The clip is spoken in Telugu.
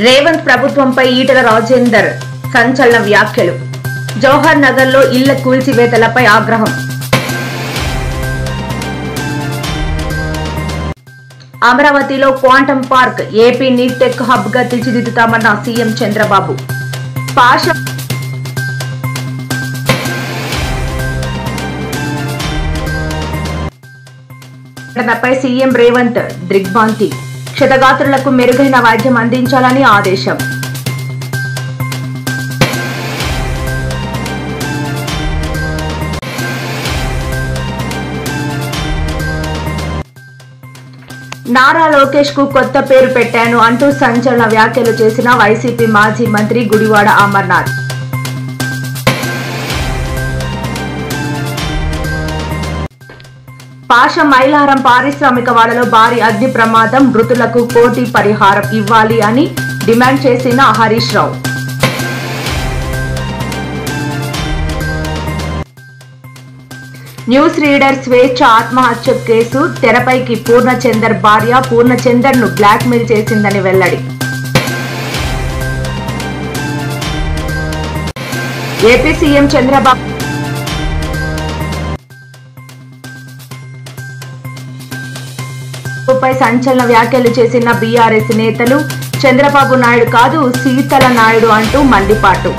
రేవంత్ ప్రభుత్వంపై ఈటెల రాజేందర్ సంచలన వ్యాఖ్యలు. జవహర్ నగర్ లో ఇళ్ల కూల్చివేతలపై ఆగ్రహం. అమరావతిలో క్వాంటమ్ పార్క్ ఏపీని టెక్ హబ్ గా తీర్చిదిద్దుతామన్న సీఎం చంద్రబాబు. ఘటనపై సీఎం రేవంత్ దిగ్భ్రాంతి. క్షతగాత్రులకు మెరుగైన వైద్యం అందించాలని ఆదేశం. నారా లోకేష్ కు కొత్త పేరు పెట్టాను అంటూ సంచలన వ్యాఖ్యలు చేసిన వైసీపీ మాజీ మంత్రి గుడివాడ అమర్నాథ్. పాష మైలారం పారిశ్రామిక వాడలో భారీ అగ్ని ప్రమాదం. మృతులకు కోటి పరిహారం ఇవ్వాలి అని డిమాండ్ చేసిన హరీష్ రావు. న్యూస్ రీడర్ స్వేచ్ఛ ఆత్మహత్య కేసు తెరపైకి. పూర్ణచందర్ భార్య పూర్ణచందర్ ను బ్లాక్ మెయిల్ చేసిందని వెల్లడి. ఏపీ సీఎం చంద్రబాబు పై సంచలన వ్యాఖ్యలు చేసిన బీఆర్ఎస్ నేతలు. చంద్రబాబు నాయుడు కాదు సీతల నాయుడు అంటూ మండిపాటు.